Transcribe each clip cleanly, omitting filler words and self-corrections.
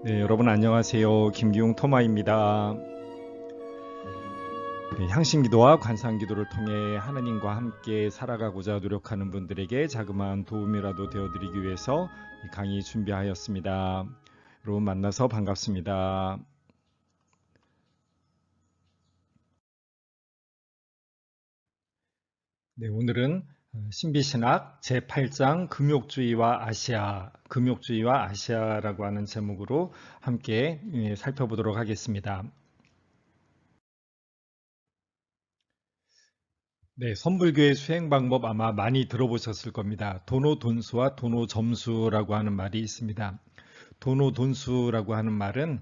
네, 여러분 안녕하세요. 김기웅 토마입니다. 네, 향신기도와 관상기도를 통해 하느님과 함께 살아가고자 노력하는 분들에게 자그마한 도움이라도 되어드리기 위해서 이 강의 준비하였습니다. 여러분 만나서 반갑습니다. 네, 오늘은 신비신학 제8장 금욕주의와 아시아라고 하는 제목으로 함께 살펴보도록 하겠습니다. 네, 선불교의 수행 방법 아마 많이 들어보셨을 겁니다. 도노돈수와 도노점수라고 하는 말이 있습니다. 도노돈수라고 하는 말은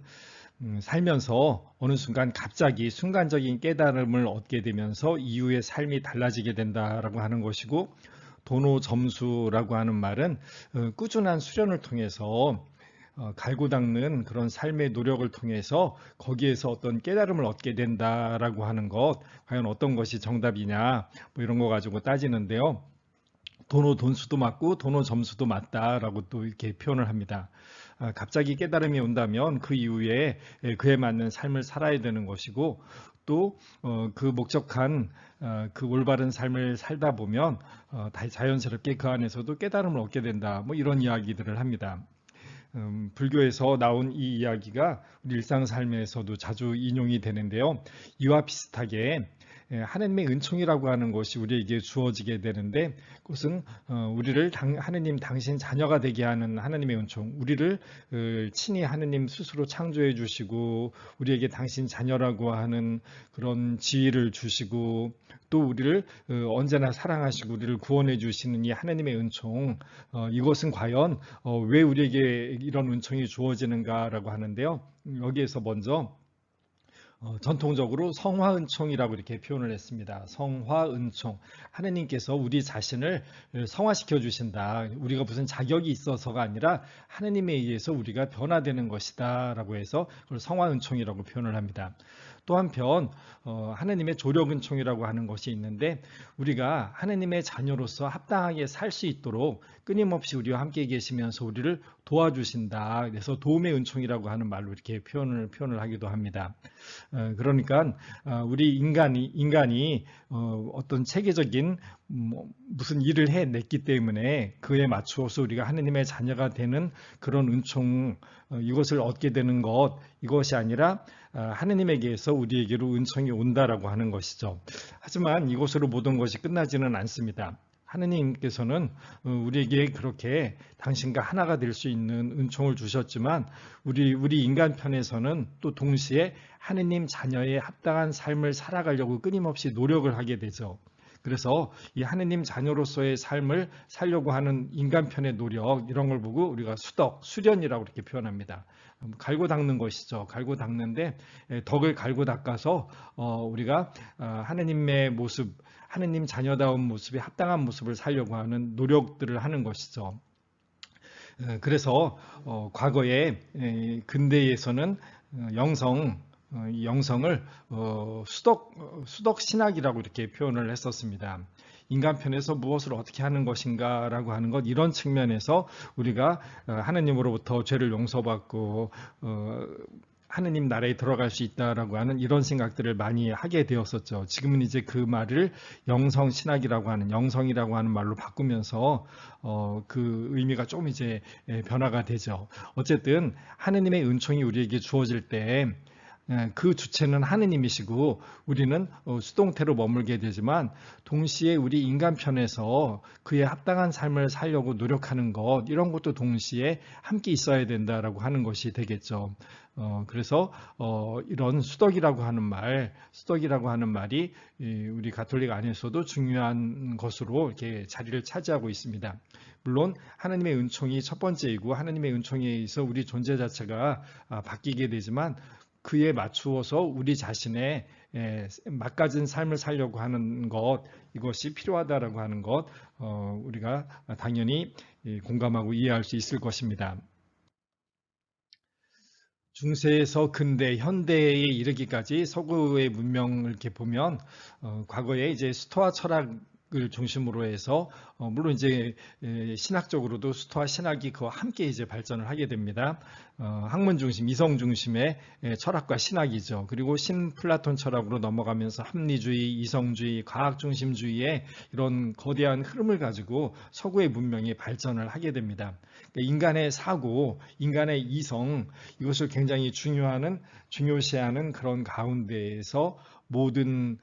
살면서 어느 순간 갑자기 순간적인 깨달음을 얻게 되면서 이후의 삶이 달라지게 된다라고 하는 것이고, 도노점수라고 하는 말은 꾸준한 수련을 통해서 갈고 닦는 그런 삶의 노력을 통해서 거기에서 어떤 깨달음을 얻게 된다라고 하는 것, 과연 어떤 것이 정답이냐, 뭐 이런 거 가지고 따지는데요. 도노 돈수도 맞고 도노 점수도 맞다라고 또 이렇게 표현을 합니다. 갑자기 깨달음이 온다면 그 이후에 그에 맞는 삶을 살아야 되는 것이고, 또 그 목적한 그 올바른 삶을 살다 보면 자연스럽게 그 안에서도 깨달음을 얻게 된다. 뭐 이런 이야기들을 합니다. 불교에서 나온 이 이야기가 우리 일상 삶에서도 자주 인용이 되는데요. 이와 비슷하게 하느님의 은총이라고 하는 것이 우리에게 주어지게 되는데, 그것은 우리를 하느님 당신 자녀가 되게 하는 하느님의 은총, 우리를 친히 하느님 스스로 창조해 주시고 우리에게 당신 자녀라고 하는 그런 지위를 주시고, 또 우리를 언제나 사랑하시고 우리를 구원해 주시는 이 하느님의 은총, 이것은 과연 왜 우리에게 이런 은총이 주어지는가라고 하는데요. 여기에서 먼저 전통적으로 성화은총이라고 이렇게 표현을 했습니다. 성화은총. 하느님께서 우리 자신을 성화시켜 주신다. 우리가 무슨 자격이 있어서가 아니라 하느님에 의해서 우리가 변화되는 것이다 라고 해서 그걸 성화은총이라고 표현을 합니다. 또 한편 하느님의 조력은총이라고 하는 것이 있는데, 우리가 하느님의 자녀로서 합당하게 살 수 있도록 끊임없이 우리와 함께 계시면서 우리를 도와주신다. 그래서 도움의 은총이라고 하는 말로 이렇게 표현을 하기도 합니다. 그러니까 우리 인간이 어떤 체계적인 무슨 일을 해냈기 때문에 그에 맞추어서 우리가 하느님의 자녀가 되는 그런 은총, 이것을 얻게 되는 것, 이것이 아니라 하느님에게서 우리에게로 은총이 온다라고 하는 것이죠. 하지만 이것으로 모든 것이 끝나지는 않습니다. 하느님께서는 우리에게 그렇게 당신과 하나가 될 수 있는 은총을 주셨지만, 우리 인간 편에서는 또 동시에 하느님 자녀의 합당한 삶을 살아가려고 끊임없이 노력을 하게 되죠. 그래서 이 하느님 자녀로서의 삶을 살려고 하는 인간 편의 노력, 이런 걸 보고 우리가 수련이라고 이렇게 표현합니다. 갈고 닦는 것이죠. 갈고 닦는데 덕을 갈고 닦아서 우리가 하느님의 모습, 하느님 자녀다운 모습에 합당한 모습을 살려고 하는 노력들을 하는 것이죠. 그래서 과거에 근대에서는 이 영성을 수덕 신학이라고 이렇게 표현을 했었습니다. 인간 편에서 무엇을 어떻게 하는 것인가라고 하는 것, 이런 측면에서 우리가 하느님으로부터 죄를 용서받고 하느님 나라에 들어갈 수 있다라고 하는 이런 생각들을 많이 하게 되었었죠. 지금은 이제 그 말을 영성신학이라고 하는, 영성이라고 하는 말로 바꾸면서 그 의미가 좀 이제 변화가 되죠. 어쨌든 하느님의 은총이 우리에게 주어질 때 그 주체는 하느님이시고 우리는 수동태로 머물게 되지만, 동시에 우리 인간 편에서 그에 합당한 삶을 살려고 노력하는 것, 이런 것도 동시에 함께 있어야 된다라고 하는 것이 되겠죠. 그래서 이런 수덕이라고 하는 말이 우리 가톨릭 안에서도 중요한 것으로 이렇게 자리를 차지하고 있습니다. 물론 하나님의 은총이 첫 번째이고 하나님의 은총에 의해서 우리 존재 자체가 바뀌게 되지만, 그에 맞추어서 우리 자신의 막가진 삶을 살려고 하는 것, 이것이 필요하다라고 하는 것, 우리가 당연히 공감하고 이해할 수 있을 것입니다. 중세에서 근대, 현대에 이르기까지 서구의 문명을 이렇게 보면 과거에 이제 스토아 철학 을 중심으로 해서 물론 이제 신학적으로도 수토와 신학이 그와 함께 이제 발전을 하게 됩니다. 학문 중심, 이성 중심의 철학과 신학이죠. 그리고 신플라톤 철학으로 넘어가면서 합리주의, 이성주의, 과학 중심주의의 이런 거대한 흐름을 가지고 서구의 문명이 발전을 하게 됩니다. 그러니까 인간의 사고, 인간의 이성 이것을 굉장히 중요시하는 그런 가운데에서 모든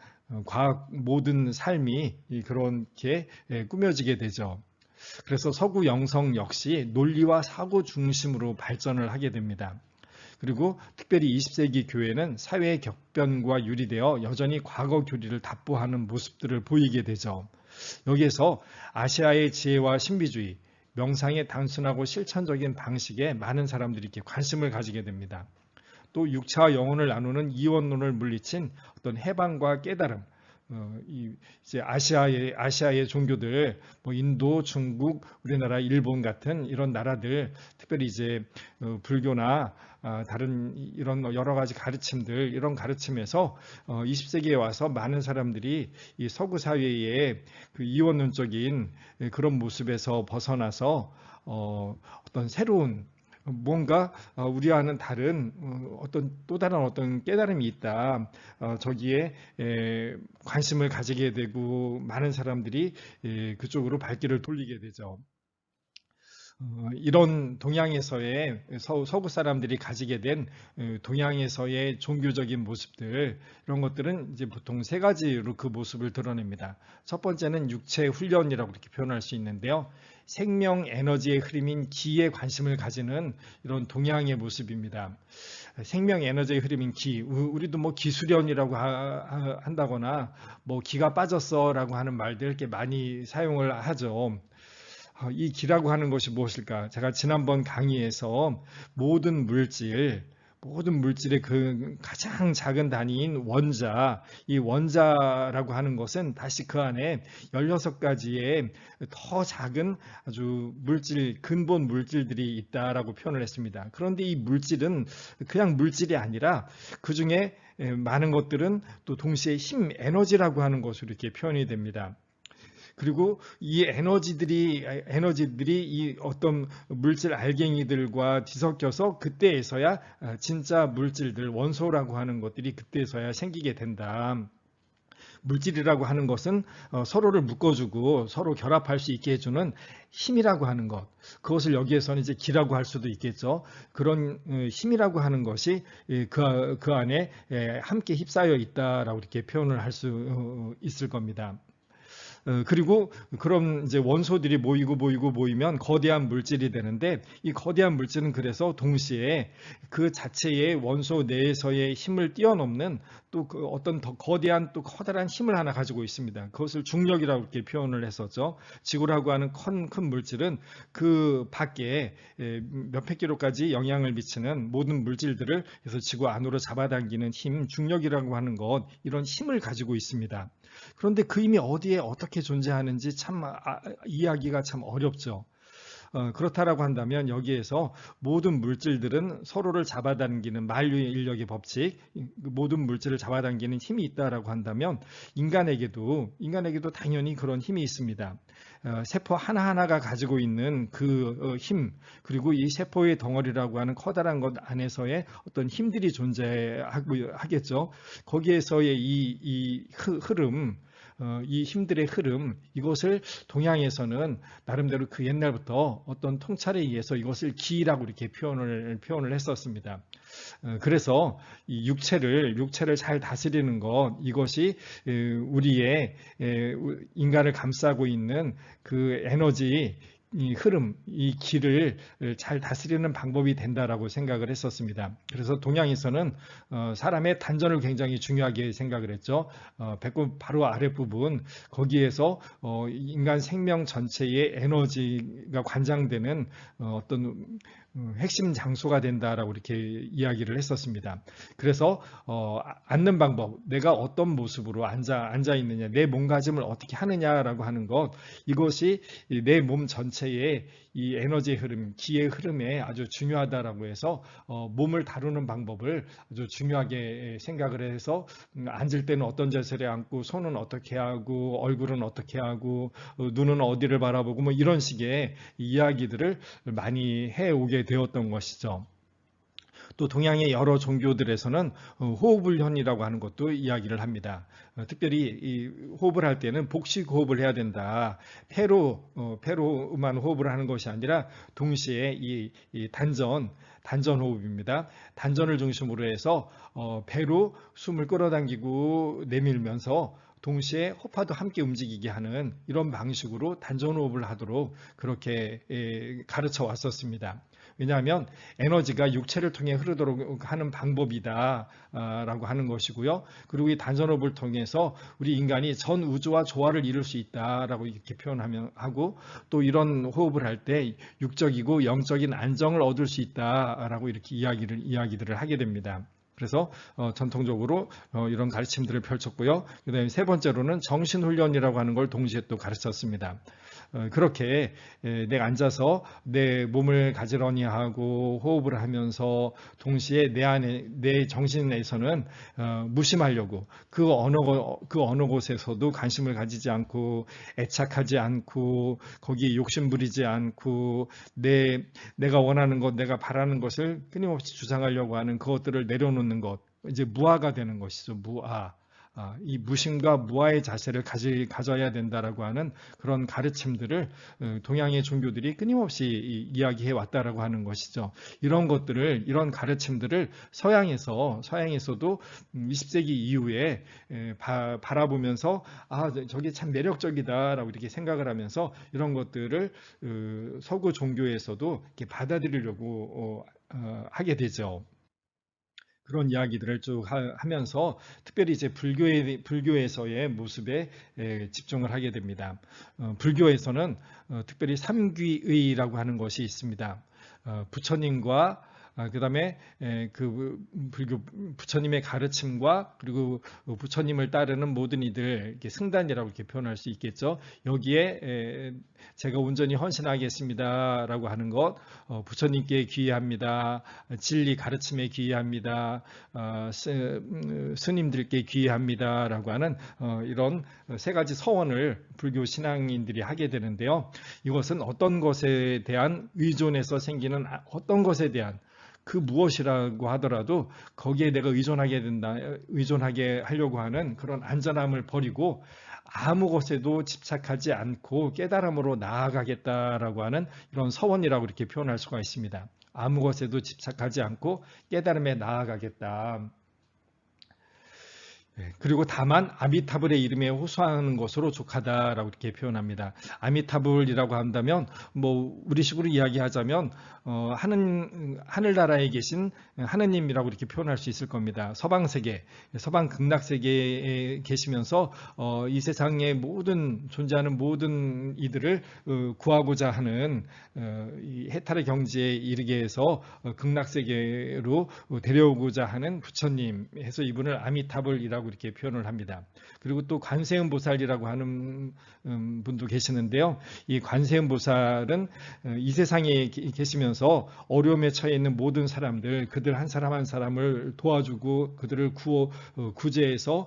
모든 삶이 그렇게 꾸며지게 되죠. 그래서 서구 영성 역시 논리와 사고 중심으로 발전을 하게 됩니다. 그리고 특별히 20세기 교회는 사회의 격변과 유리되어 여전히 과거 교리를 답보하는 모습들을 보이게 되죠. 여기에서 아시아의 지혜와 신비주의, 명상의 단순하고 실천적인 방식에 많은 사람들이 이렇게 관심을 가지게 됩니다. 또 육체와 영혼을 나누는 이원론을 물리친 어떤 해방과 깨달음, 이제 아시아의 종교들, 뭐 인도, 중국, 우리나라, 일본 같은 이런 나라들, 특별히 이제 불교나 다른 이런 여러 가지 가르침들, 이런 가르침에서 20세기에 와서 많은 사람들이 이 서구 사회의 그 이원론적인 그런 모습에서 벗어나서 어떤 새로운 뭔가 우리와는 다른 어떤 또 다른 어떤 깨달음이 있다. 저기에 관심을 가지게 되고 많은 사람들이 그쪽으로 발길을 돌리게 되죠. 이런 동양에서의 서구 사람들이 가지게 된 동양에서의 종교적인 모습들 이런 것들은 이제 보통 세 가지로 그 모습을 드러냅니다. 첫 번째는 육체 훈련이라고 이렇게 표현할 수 있는데요. 생명 에너지의 흐름인 기에 관심을 가지는 이런 동양의 모습입니다. 생명 에너지의 흐름인 기, 우리도 뭐 기수련이라고 한다거나 뭐 기가 빠졌어라고 하는 말들 이렇게 많이 사용을 하죠. 이 기라고 하는 것이 무엇일까? 제가 지난번 강의에서 모든 물질의 그 가장 작은 단위인 원자, 이 원자라고 하는 것은 다시 그 안에 16가지의 더 작은 아주 근본 물질들이 있다라고 표현을 했습니다. 그런데 이 물질은 그냥 물질이 아니라 그 중에 많은 것들은 또 동시에 힘, 에너지라고 하는 것으로 이렇게 표현이 됩니다. 그리고 이 에너지들이 이 어떤 물질 알갱이들과 뒤섞여서 그때에서야 진짜 물질들, 원소라고 하는 것들이 그때에서야 생기게 된다. 물질이라고 하는 것은 서로를 묶어주고 서로 결합할 수 있게 해주는 힘이라고 하는 것. 그것을 여기에서는 이제 기라고 할 수도 있겠죠. 그런 힘이라고 하는 것이 그 안에 함께 휩싸여 있다라고 이렇게 표현을 할 수 있을 겁니다. 그리고 그런 이제 원소들이 모이면 거대한 물질이 되는데 이 거대한 물질은 그래서 동시에 그 자체의 원소 내에서의 힘을 뛰어넘는 또 그 어떤 더 거대한 또 커다란 힘을 하나 가지고 있습니다. 그것을 중력이라고 이렇게 표현을 했었죠. 지구라고 하는 큰 물질은 그 밖에 몇백 킬로까지 영향을 미치는 모든 물질들을 그래서 지구 안으로 잡아당기는 힘, 중력이라고 하는 것 이런 힘을 가지고 있습니다. 그런데 그 힘이 어디에 어떻게 존재하는지 참 이해하기가 참 어렵죠. 그렇다라고 한다면 여기에서 모든 물질들은 서로를 잡아당기는 만유의 인력의 법칙, 모든 물질을 잡아당기는 힘이 있다라고 한다면 인간에게도 당연히 그런 힘이 있습니다. 세포 하나하나가 가지고 있는 그 힘, 그리고 이 세포의 덩어리라고 하는 커다란 것 안에서의 어떤 힘들이 존재하겠죠. 거기에서의 이 흐름, 이 힘들의 흐름, 이것을 동양에서는 나름대로 그 옛날부터 어떤 통찰에 의해서 이것을 기라고 이렇게 표현을 했었습니다. 그래서 이 육체를 잘 다스리는 것, 이것이 우리의 인간을 감싸고 있는 그 에너지, 이 흐름, 이 길을 잘 다스리는 방법이 된다라고 생각을 했었습니다. 그래서 동양에서는 사람의 단전을 굉장히 중요하게 생각을 했죠. 배꼽 바로 아랫부분 거기에서 인간 생명 전체의 에너지가 관장되는 어떤 핵심 장소가 된다라고 이렇게 이야기를 했었습니다. 그래서 앉는 방법, 내가 어떤 모습으로 앉아 있느냐, 내 몸가짐을 어떻게 하느냐라고 하는 것, 이것이 내 몸 전체의 이 에너지의 흐름, 기의 흐름에 아주 중요하다라고 해서 몸을 다루는 방법을 아주 중요하게 생각을 해서 앉을 때는 어떤 자세를 앉고, 손은 어떻게 하고, 얼굴은 어떻게 하고, 눈은 어디를 바라보고, 뭐 이런 식의 이야기들을 많이 해오게 되었던 것이죠. 또 동양의 여러 종교들에서는 호흡훈련이라고 하는 것도 이야기를 합니다. 특별히 이 호흡을 할 때는 복식 호흡을 해야 된다. 폐로만 호흡을 하는 것이 아니라 동시에 이 단전 호흡입니다. 단전을 중심으로 해서 배로 숨을 끌어당기고 내밀면서 동시에 호파도 함께 움직이게 하는 이런 방식으로 단전 호흡을 하도록 그렇게 가르쳐 왔었습니다. 왜냐하면 에너지가 육체를 통해 흐르도록 하는 방법이다라고 하는 것이고요. 그리고 이 단전호흡을 통해서 우리 인간이 전 우주와 조화를 이룰 수 있다라고 이렇게 하고 또 이런 호흡을 할 때 육적이고 영적인 안정을 얻을 수 있다라고 이렇게 이야기들을 하게 됩니다. 그래서 전통적으로 이런 가르침들을 펼쳤고요. 그다음에 세 번째로는 정신훈련이라고 하는 걸 동시에 또 가르쳤습니다. 그렇게 내가 앉아서 내 몸을 가지런히 하고 호흡을 하면서 동시에 내 정신에서는 무심하려고 그 어느 곳에서도 관심을 가지지 않고 애착하지 않고 거기에 욕심 부리지 않고 내가 원하는 것, 내가 바라는 것을 끊임없이 주장하려고 하는 그것들을 내려놓는 것, 이제 무아가 되는 것이죠. 무아. 이 무심과 무아의 자세를 가져야 된다라고 하는 그런 가르침들을 동양의 종교들이 끊임없이 이야기해 왔다라고 하는 것이죠. 이런 가르침들을 서양에서도 20세기 이후에 바라보면서 저게 참 매력적이다라고 이렇게 생각을 하면서 이런 것들을 서구 종교에서도 이렇게 받아들이려고 하게 되죠. 그런 이야기들을 쭉 하면서 특별히 이제 불교에서의 모습에 집중을 하게 됩니다. 불교에서는 특별히 삼귀의라고 하는 것이 있습니다. 부처님과 그다음에 그 불교 부처님의 가르침과 그리고 부처님을 따르는 모든 이들 이렇게 승단이라고 이렇게 표현할 수 있겠죠. 여기에 제가 온전히 헌신하겠습니다라고 하는 것, 부처님께 귀의합니다. 진리 가르침에 귀의합니다. 스님들께 귀의합니다라고 하는 이런 세 가지 서원을 불교 신앙인들이 하게 되는데요. 이것은 어떤 것에 대한 의존에서 생기는 어떤 것에 대한 그 무엇이라고 하더라도 거기에 내가 의존하게 하려고 하는 그런 안전함을 버리고 아무 것에도 집착하지 않고 깨달음으로 나아가겠다라고 하는 이런 서원이라고 이렇게 표현할 수가 있습니다. 아무 것에도 집착하지 않고 깨달음에 나아가겠다. 그리고 다만 아미타불의 이름에 호소하는 것으로 족하다라고 이렇게 표현합니다. 아미타불이라고 한다면 뭐 우리식으로 이야기하자면 하늘나라에 계신 하느님이라고 이렇게 표현할 수 있을 겁니다. 서방세계, 서방 극락세계에 계시면서 이 세상에 존재하는 모든 이들을 구하고자 하는 이 해탈의 경지에 이르게 해서 극락세계로 데려오고자 하는 부처님 해서 이분을 아미타불이라고 이렇게 표현을 합니다. 그리고 또 관세음보살이라고 하는 분도 계시는데요. 이 관세음보살은 이 세상에 계시면서 어려움에 처해 있는 모든 사람들, 그들 한 사람 한 사람을 도와주고 그들을 구제해서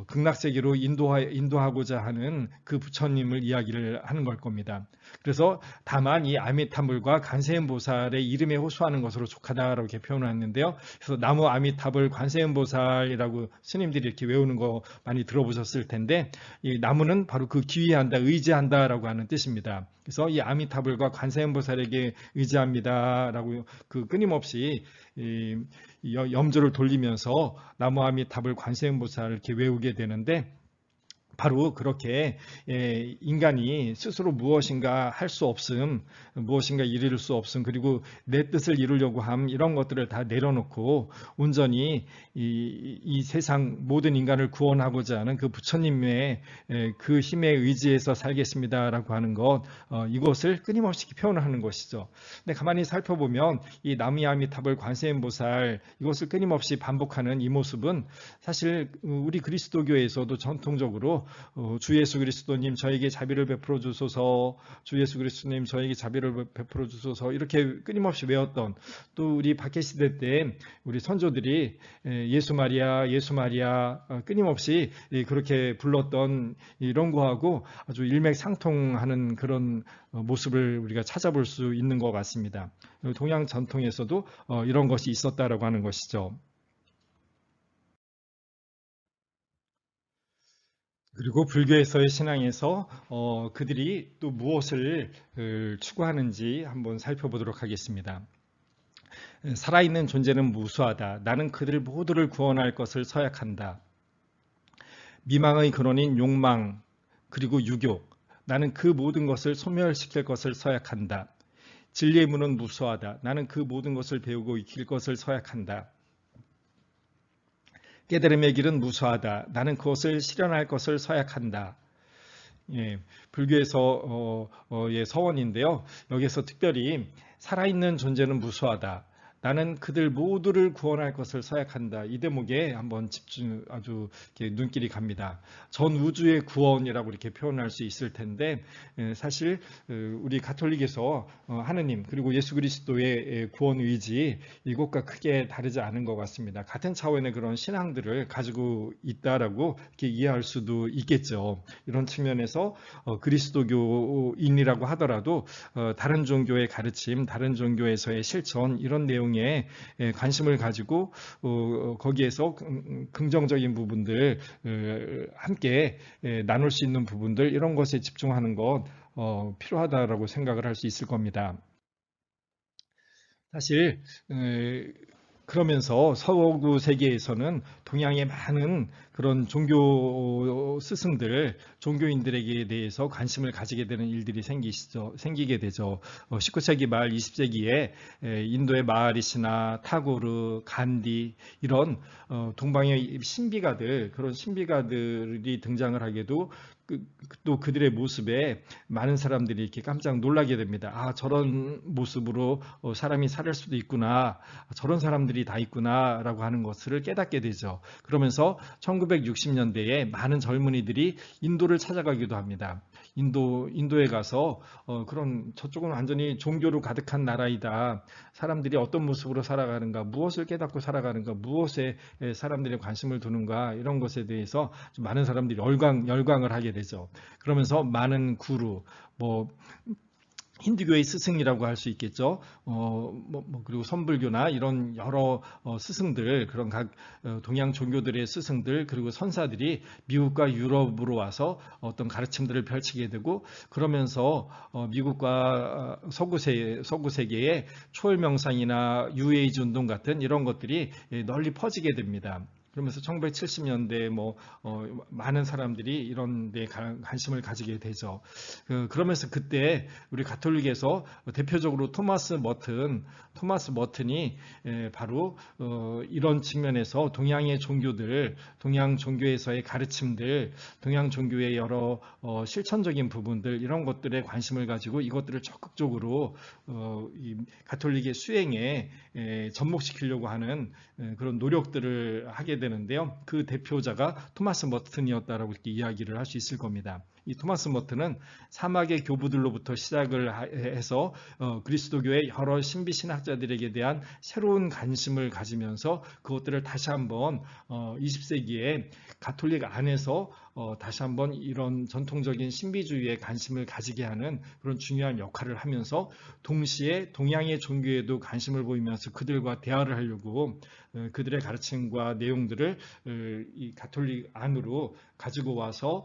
극락세계로 인도하고자 하는 그 부처님을 이야기를 하는 걸 겁니다. 그래서 다만 이 아미타불과 관세음보살의 이름에 호소하는 것으로 족하다라고 이렇게 표현했는데요. 그래서 나무 아미타불 관세음보살이라고 스님들이 이렇게 외우는 거 많이 들어보셨을 텐데 이 나무는 바로 그 귀의한다, 의지한다라고 하는 뜻입니다. 그래서 이 아미타불과 관세음보살에게 의지합니다라고 그 끊임없이 염조를 돌리면서 나무 아미타불 관세음보살을 이렇게 외우게 되는데 바로 그렇게 인간이 스스로 무엇인가 할 수 없음, 무엇인가 이룰 수 없음, 그리고 내 뜻을 이루려고 함 이런 것들을 다 내려놓고 온전히 이 세상 모든 인간을 구원하고자 하는 그 부처님의 그 힘에 의지해서 살겠습니다라고 하는 것, 이것을 끊임없이 표현을 하는 것이죠. 근데 가만히 살펴보면 이 나미아미타불 관세음보살 이것을 끊임없이 반복하는 이 모습은 사실 우리 그리스도교에서도 전통적으로 주 예수 그리스도님 저에게 자비를 베풀어 주소서, 주 예수 그리스도님 저에게 자비를 베풀어 주소서 이렇게 끊임없이 외웠던, 또 우리 박해시대 때 우리 선조들이 예수 마리아 예수 마리아 끊임없이 그렇게 불렀던 이런 거하고 아주 일맥상통하는 그런 모습을 우리가 찾아볼 수 있는 것 같습니다. 동양 전통에서도 이런 것이 있었다라고 하는 것이죠. 그리고 불교에서의 신앙에서 그들이 또 무엇을 추구하는지 한번 살펴보도록 하겠습니다. 살아있는 존재는 무수하다. 나는 그들 모두를 구원할 것을 서약한다. 미망의 근원인 욕망 그리고 유욕. 나는 그 모든 것을 소멸시킬 것을 서약한다. 진리의 문은 무수하다. 나는 그 모든 것을 배우고 익힐 것을 서약한다. 깨달음의 길은 무수하다. 나는 그것을 실현할 것을 서약한다. 예, 불교에서의 서원인데요. 여기서 특별히 살아있는 존재는 무수하다. 나는 그들 모두를 구원할 것을 서약한다. 이 대목에 한번 집중, 아주 이렇게 눈길이 갑니다. 전 우주의 구원이라고 이렇게 표현할 수 있을 텐데, 사실 우리 가톨릭에서 하느님 그리고 예수 그리스도의 구원 의지 이것과 크게 다르지 않은 것 같습니다. 같은 차원의 그런 신앙들을 가지고 있다라고 이렇게 이해할 수도 있겠죠. 이런 측면에서 그리스도교인이라고 하더라도 다른 종교의 가르침, 다른 종교에서의 실천 이런 내용에 관심을 가지고 거기에서 긍정적인 부분들 함께 나눌 수 있는 부분들 이런 것에 집중하는 것 필요하다라고 생각을 할 수 있을 겁니다. 사실 그러면서 서구 세계에서는 동양의 많은 그런 종교 스승들, 종교인들에게 대해서 관심을 가지게 되는 일들이 생기게 되죠. 19세기 말 20세기에 인도의 마하리시나 타고르, 간디 이런 동방의 신비가들, 그런 신비가들이 등장을 하게도 또 그들의 모습에 많은 사람들이 이렇게 깜짝 놀라게 됩니다. 아, 저런 모습으로 사람이 살 수도 있구나. 저런 사람들이 다 있구나라고 하는 것을 깨닫게 되죠. 그러면서 1960년대에 많은 젊은이들이 인도를 찾아가기도 합니다. 인도에 가서 그런 저쪽은 완전히 종교로 가득한 나라이다. 사람들이 어떤 모습으로 살아가는가, 무엇을 깨닫고 살아가는가, 무엇에 사람들이 관심을 두는가 이런 것에 대해서 많은 사람들이 열광을 하게 되죠. 그러면서 많은 구루, 뭐 힌두교의 스승이라고 할 수 있겠죠. 그리고 선불교나 이런 여러 스승들, 그런 각 동양 종교들의 스승들, 그리고 선사들이 미국과 유럽으로 와서 어떤 가르침들을 펼치게 되고, 그러면서 미국과 서구 세계의 초월명상이나 뉴에이지 운동 같은 이런 것들이 널리 퍼지게 됩니다. 그러면서 1970년대에 많은 사람들이 이런 데 관심을 가지게 되죠. 그러면서 그때 우리 가톨릭에서 대표적으로 토마스 머튼이 바로 이런 측면에서 동양의 종교들, 동양 종교에서의 가르침들, 동양 종교의 여러 실천적인 부분들 이런 것들에 관심을 가지고 이것들을 적극적으로 이 가톨릭의 수행에 접목시키려고 하는 그런 노력들을 하게 되는데요. 그 대표자가 토마스 머튼이었다라고 이렇게 이야기를 할 수 있을 겁니다. 이 토마스 머튼은 사막의 교부들로부터 시작을 해서 그리스도교의 여러 신비 신학자들에게 대한 새로운 관심을 가지면서 그것들을 다시 한번 20세기에 가톨릭 안에서 다시 한번 이런 전통적인 신비주의에 관심을 가지게 하는 그런 중요한 역할을 하면서 동시에 동양의 종교에도 관심을 보이면서 그들과 대화를 하려고 그들의 가르침과 내용들을 이 가톨릭 안으로 가지고 와서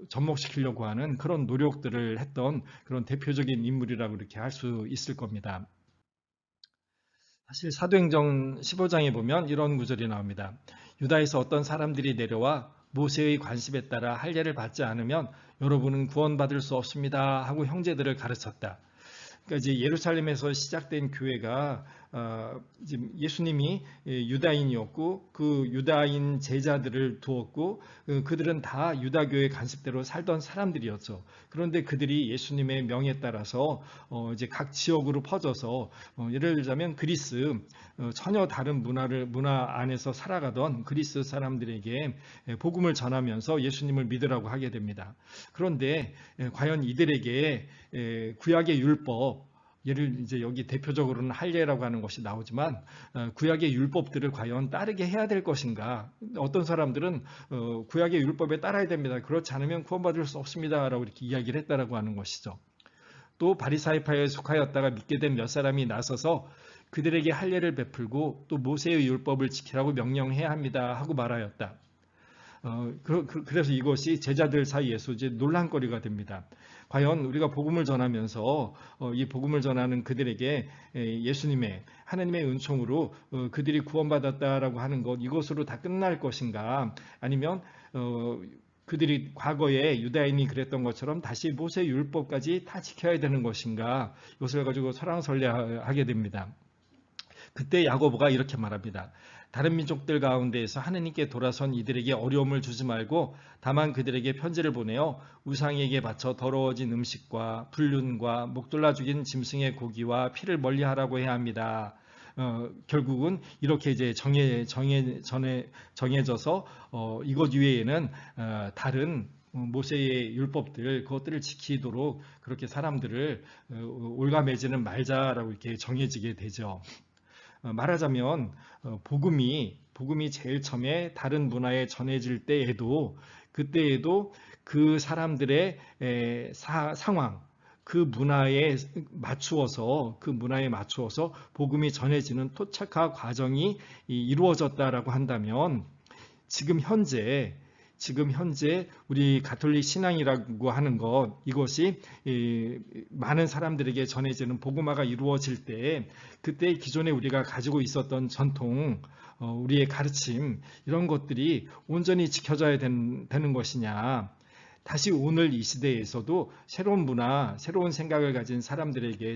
접목시키려고 하는 그런 노력들을 했던 그런 대표적인 인물이라고 이렇게 할 수 있을 겁니다. 사실 사도행전 15장에 보면 이런 구절이 나옵니다. 유다에서 어떤 사람들이 내려와 모세의 관습에 따라 할례를 받지 않으면 여러분은 구원받을 수 없습니다 하고 형제들을 가르쳤다. 그러니까 이제 예루살렘에서 시작된 교회가 지금 예수님이 유다인이었고 그 유다인 제자들을 두었고 그들은 다 유다교의 관습대로 살던 사람들이었죠. 그런데 그들이 예수님의 명에 따라서 이제 각 지역으로 퍼져서 예를 들자면 그리스 전혀 다른 문화 안에서 살아가던 그리스 사람들에게 복음을 전하면서 예수님을 믿으라고 하게 됩니다. 그런데 과연 이들에게 구약의 율법 예를 이제 여기 대표적으로는 할례라고 하는 것이 나오지만 구약의 율법들을 과연 따르게 해야 될 것인가? 어떤 사람들은 구약의 율법에 따라야 됩니다. 그렇지 않으면 구원받을 수 없습니다라고 이렇게 이야기를 했다라고 하는 것이죠. 또 바리사이파에 속하였다가 믿게 된 몇 사람이 나서서 그들에게 할례를 베풀고 또 모세의 율법을 지키라고 명령해야 합니다 하고 말하였다. 그래서 이것이 제자들 사이에서 이제 논란거리가 됩니다. 과연 우리가 복음을 전하면서 이 복음을 전하는 그들에게 예수님의 하나님의 은총으로 그들이 구원받았다라고 하는 것 이것으로 다 끝날 것인가? 아니면 그들이 과거에 유다인이 그랬던 것처럼 다시 모세 율법까지 다 지켜야 되는 것인가? 이것을 가지고 설왕설래하게 됩니다. 그때 야고보가 이렇게 말합니다. 다른 민족들 가운데에서 하느님께 돌아선 이들에게 어려움을 주지 말고 다만 그들에게 편지를 보내어 우상에게 바쳐 더러워진 음식과 불륜과 목돌라 죽인 짐승의 고기와 피를 멀리하라고 해야 합니다. 결국은 이렇게 이제 정해져서 이것 이외에는 다른 모세의 율법들 그것들을 지키도록 그렇게 사람들을 올가매지는 말자라고 이렇게 정해지게 되죠. 말하자면 복음이 제일 처음에 다른 문화에 전해질 때에도 그때에도 그 사람들의 상황 그 문화에 맞추어서 복음이 전해지는 토착화 과정이 이루어졌다라고 한다면 지금 현재 우리 가톨릭 신앙이라고 하는 것 이것이 많은 사람들에게 전해지는 복음화가 이루어질 때 그때 기존에 우리가 가지고 있었던 전통 우리의 가르침 이런 것들이 온전히 지켜져야 되는 것이냐 다시 오늘 이 시대에서도 새로운 문화, 새로운 생각을 가진 사람들에게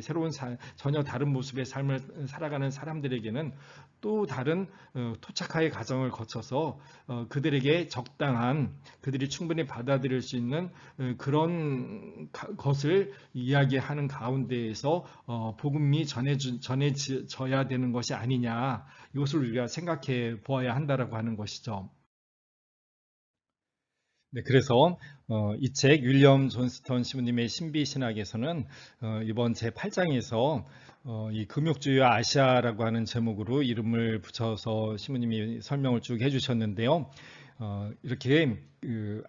전혀 다른 모습의 삶을 살아가는 사람들에게는 또 다른 토착화의 과정을 거쳐서 그들에게 적당한 그들이 충분히 받아들일 수 있는 그런 것을 이야기하는 가운데에서 복음이 전해져야 되는 것이 아니냐 이것을 우리가 생각해 보아야 한다라고 하는 것이죠. 네, 그래서 이 책 윌리엄 존스턴 신부님의 신비신학에서는 이번 제8장에서 이 금욕주의와 아시아라고 하는 제목으로 이름을 붙여서 신부님이 설명을 쭉 해주셨는데요. 이렇게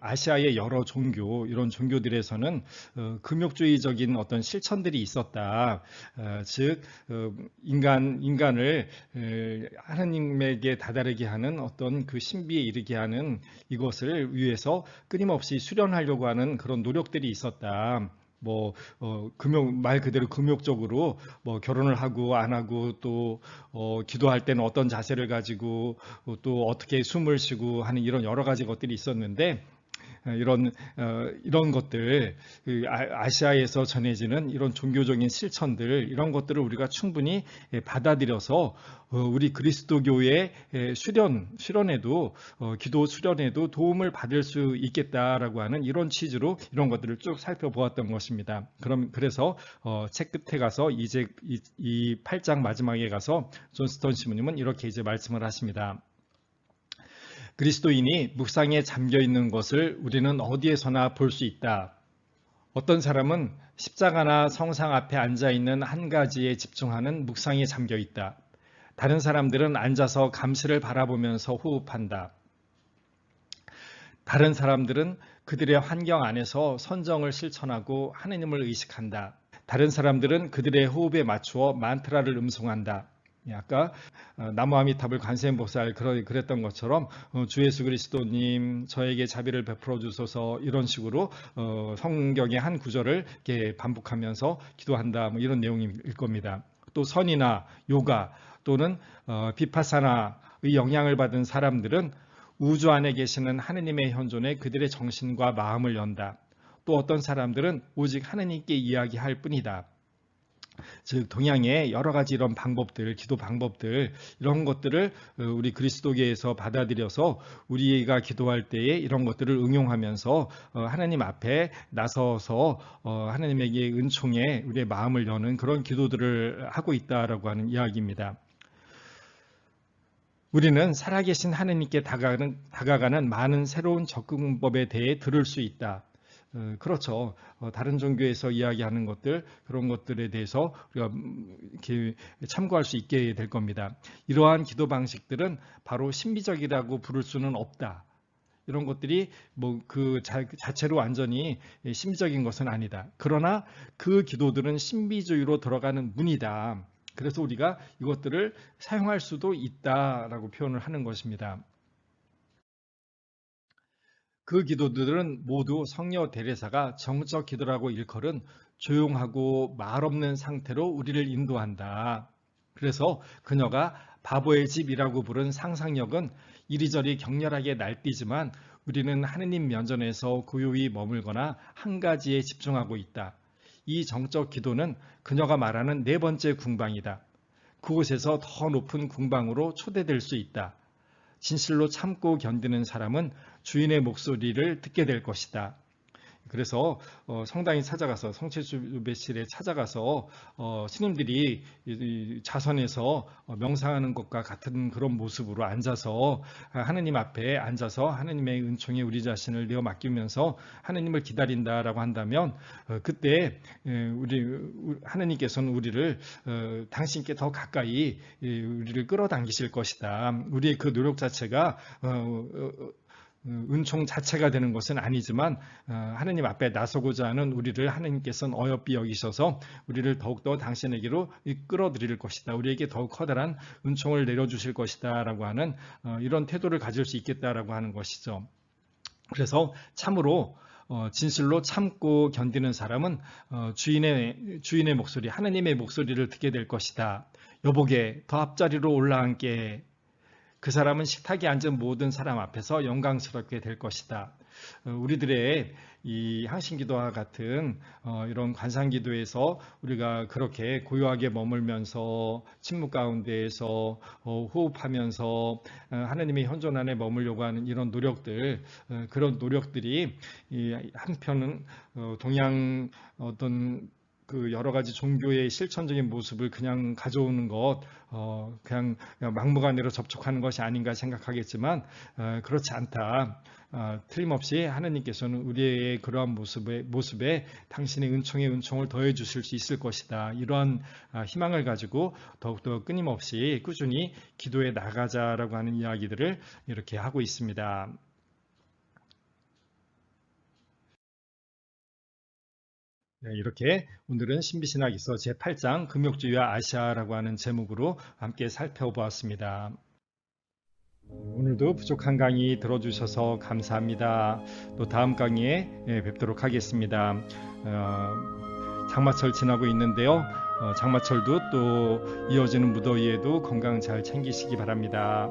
아시아의 여러 종교 이런 종교들에서는 금욕주의적인 어떤 실천들이 있었다. 즉 인간을 하나님에게 다다르게 하는 어떤 그 신비에 이르게 하는 이것을 위해서 끊임없이 수련하려고 하는 그런 노력들이 있었다. 말 그대로 금욕적으로 결혼을 하고 안 하고 또 기도할 때는 어떤 자세를 가지고 또 어떻게 숨을 쉬고 하는 이런 여러 가지 것들이 있었는데 이런 것들 아시아에서 전해지는 이런 종교적인 실천들 이런 것들을 우리가 충분히 받아들여서 우리 그리스도교의 수련에도 기도 수련에도 도움을 받을 수 있겠다라고 하는 이런 취지로 이런 것들을 쭉 살펴보았던 것입니다. 그래서 책 끝에 가서 이제 이 8장 마지막에 가서 존스턴 신부님은 이렇게 이제 말씀을 하십니다. 그리스도인이 묵상에 잠겨 있는 것을 우리는 어디에서나 볼 수 있다. 어떤 사람은 십자가나 성상 앞에 앉아 있는 한 가지에 집중하는 묵상에 잠겨 있다. 다른 사람들은 앉아서 감시를 바라보면서 호흡한다. 다른 사람들은 그들의 환경 안에서 선정을 실천하고 하느님을 의식한다. 다른 사람들은 그들의 호흡에 맞추어 만트라를 음송한다. 아까 나무아미타불 관세음보살 그랬던 것처럼 주 예수 그리스도님 저에게 자비를 베풀어 주소서 이런 식으로 성경의 한 구절을 이렇게 반복하면서 기도한다 이런 내용일 겁니다. 또 선이나 요가 또는 비파사나의 영향을 받은 사람들은 우주 안에 계시는 하느님의 현존에 그들의 정신과 마음을 연다. 또 어떤 사람들은 오직 하느님께 이야기할 뿐이다. 즉 동양의 여러 가지 이런 방법들, 기도 방법들 이런 것들을 우리 그리스도계에서 받아들여서 우리가 기도할 때에 이런 것들을 응용하면서 하나님 앞에 나서서 하나님에게 은총에 우리의 마음을 여는 그런 기도들을 하고 있다라고 하는 이야기입니다. 우리는 살아계신 하느님께 다가가는 많은 새로운 접근법에 대해 들을 수 있다. 그렇죠. 다른 종교에서 이야기하는 것들, 그런 것들에 대해서 우리가 이렇게 참고할 수 있게 될 겁니다. 이러한 기도 방식들은 바로 신비적이라고 부를 수는 없다. 이런 것들이 뭐 그 자체로 완전히 신비적인 것은 아니다. 그러나 그 기도들은 신비주의로 들어가는 문이다. 그래서 우리가 이것들을 사용할 수도 있다라고 표현을 하는 것입니다. 그 기도들은 모두 성녀 데레사가 정적 기도라고 일컬은 조용하고 말 없는 상태로 우리를 인도한다. 그래서 그녀가 바보의 집이라고 부른 상상력은 이리저리 격렬하게 날뛰지만 우리는 하느님 면전에서 고요히 머물거나 한 가지에 집중하고 있다. 이 정적 기도는 그녀가 말하는 네 번째 궁방이다. 그곳에서 더 높은 궁방으로 초대될 수 있다. 진실로 참고 견디는 사람은 주인의 목소리를 듣게 될 것이다. 그래서 성당에 찾아가서 성체주배실에 찾아가서 스님들이 자선해서 명상하는 것과 같은 그런 모습으로 앉아서 하느님 앞에 앉아서 하느님의 은총에 우리 자신을 내어 맡기면서 하느님을 기다린다라고 한다면 그때 하느님께서는 우리를 당신께 더 가까이 우리를 끌어당기실 것이다. 우리의 그 노력 자체가 은총 자체가 되는 것은 아니지만 하느님 앞에 나서고자 하는 우리를 하느님께서는 어여삐 여기셔서 우리를 더욱더 당신에게로 끌어들일 것이다. 우리에게 더욱 커다란 은총을 내려주실 것이다 라고 하는 이런 태도를 가질 수 있겠다라고 하는 것이죠. 그래서 참으로 진실로 참고 견디는 사람은 주인의 목소리, 하느님의 목소리를 듣게 될 것이다. 여보게 더 앞자리로 올라앉게. 그 사람은 식탁에 앉은 모든 사람 앞에서 영광스럽게 될 것이다. 우리들의 이 항신기도와 같은 이런 관상기도에서 우리가 그렇게 고요하게 머물면서 침묵 가운데에서 호흡하면서 하나님의 현존 안에 머물려고 하는 이런 노력들, 그런 노력들이 한편은 동양 어떤 그 여러 가지 종교의 실천적인 모습을 그냥 가져오는 것, 그냥 막무가내로 접촉하는 것이 아닌가 생각하겠지만 그렇지 않다. 틀림없이 하나님께서는 우리의 그러한 모습에 당신의 은총의 은총을 더해 주실 수 있을 것이다. 이러한 희망을 가지고 더욱더 끊임없이 꾸준히 기도에 나가자라고 하는 이야기들을 이렇게 하고 있습니다. 네, 이렇게 오늘은 신비신학에서 제8장 금욕주의와 아시아라고 하는 제목으로 함께 살펴보았습니다. 오늘도 부족한 강의 들어주셔서 감사합니다. 또 다음 강의에 뵙도록 하겠습니다. 장마철 지나고 있는데요. 장마철도 또 이어지는 무더위에도 건강 잘 챙기시기 바랍니다.